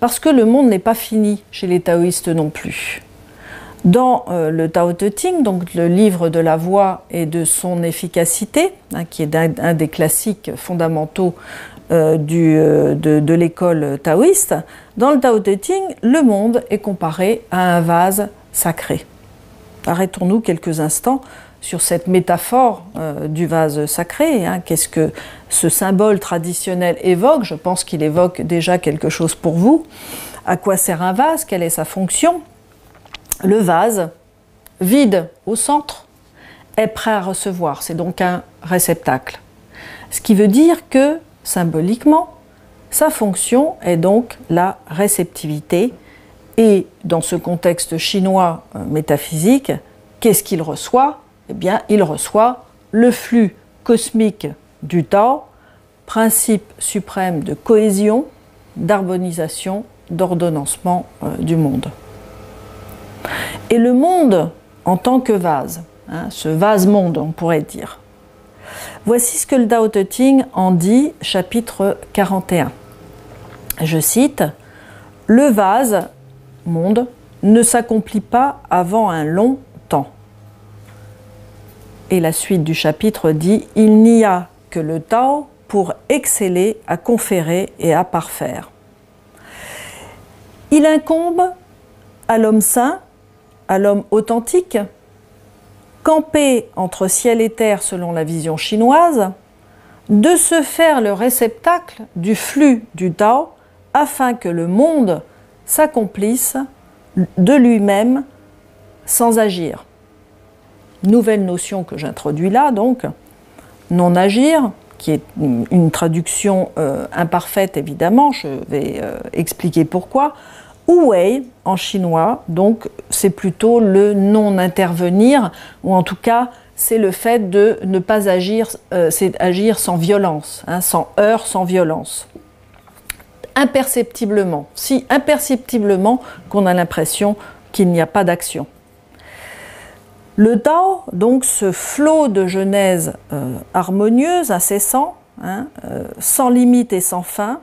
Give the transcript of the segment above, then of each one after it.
Parce que le monde n'est pas fini chez les taoïstes non plus. Dans le Tao Te Ching, donc le livre de la voie et de son efficacité, qui est un des classiques fondamentaux de l'école taoïste, dans le Tao Te Ching, le monde est comparé à un vase sacré. Arrêtons-nous quelques instants sur cette métaphore du vase sacré. Qu'est-ce que ce symbole traditionnel évoque? Je pense qu'il évoque déjà quelque chose pour vous. À quoi sert un vase? Quelle est sa fonction? Le vase, vide au centre, est prêt à recevoir. C'est donc un réceptacle. Ce qui veut dire que, symboliquement, sa fonction est donc la réceptivité. Et dans ce contexte chinois métaphysique, qu'est-ce qu'il reçoit? Eh bien, il reçoit le flux cosmique du Tao, principe suprême de cohésion, d'harmonisation, d'ordonnancement du monde. Et le monde en tant que vase, ce vase-monde, on pourrait dire. Voici ce que le Tao Te Ching en dit, chapitre 41. Je cite, « Le vase, monde, ne s'accomplit pas avant un long temps. » Et la suite du chapitre dit « Il n'y a que le Tao pour exceller, à conférer et à parfaire. » Il incombe à l'homme saint, à l'homme authentique, campé entre ciel et terre selon la vision chinoise, de se faire le réceptacle du flux du Tao afin que le monde s'accomplisse de lui-même sans agir. Nouvelle notion que j'introduis là, donc, non-agir, qui est une traduction imparfaite évidemment, je vais expliquer pourquoi. Wu Wei en chinois, donc c'est plutôt le non-intervenir, ou en tout cas c'est le fait de ne pas agir, c'est agir sans violence, sans heurts, sans violence. Imperceptiblement, si imperceptiblement qu'on a l'impression qu'il n'y a pas d'action. Le Tao, donc ce flot de genèse harmonieuse, incessant, sans limite et sans fin,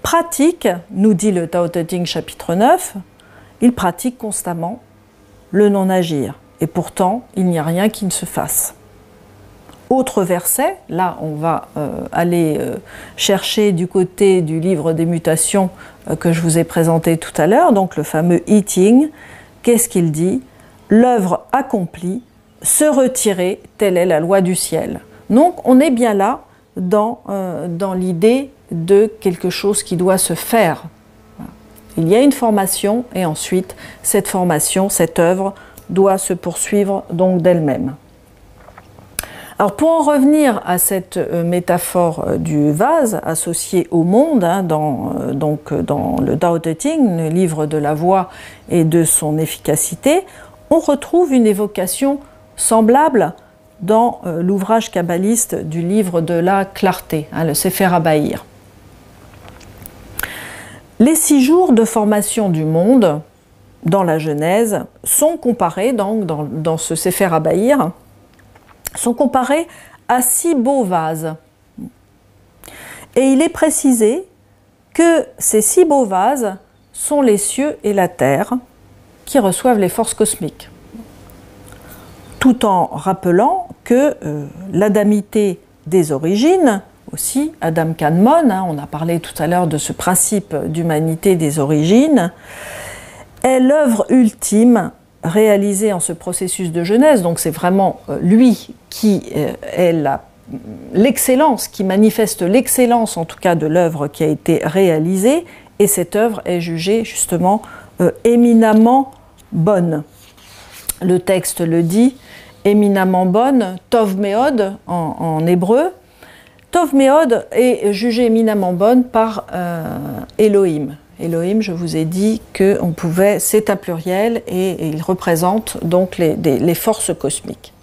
pratique, nous dit le Tao Te Ching chapitre 9, il pratique constamment le non-agir. Et pourtant, il n'y a rien qui ne se fasse. Autre verset, là on va aller chercher du côté du livre des mutations que je vous ai présenté tout à l'heure, donc le fameux I Ching. Qu'est-ce qu'il dit? L'œuvre accomplie, se retirer, telle est la loi du ciel. Donc on est bien là dans l'idée de quelque chose qui doit se faire. Il y a une formation et ensuite cette formation, cette œuvre doit se poursuivre donc d'elle-même. Alors pour en revenir à cette métaphore du vase associée au monde, dans le Tao Te Ching, le livre de la voie et de son efficacité, on retrouve une évocation semblable dans l'ouvrage kabbaliste du livre de la clarté, le Sefer HaBahir. Les 6 jours de formation du monde dans la Genèse sont comparés donc dans ce Sefer HaBahir, sont comparés à 6 beaux vases. Et il est précisé que ces 6 beaux vases sont les cieux et la terre qui reçoivent les forces cosmiques. Tout en rappelant que l'adamité des origines, aussi Adam Kadmon, on a parlé tout à l'heure de ce principe d'humanité des origines, est l'œuvre ultime réalisée en ce processus de Genèse. Donc c'est vraiment lui qui est l'excellence, qui manifeste l'excellence en tout cas de l'œuvre qui a été réalisée, et cette œuvre est jugée justement éminemment bonne. Le texte le dit, éminemment bonne, Tov Meod en hébreu. Tov Meod est jugée éminemment bonne par Elohim. Elohim, je vous ai dit que on pouvait, c'est un pluriel et il représente donc les forces cosmiques.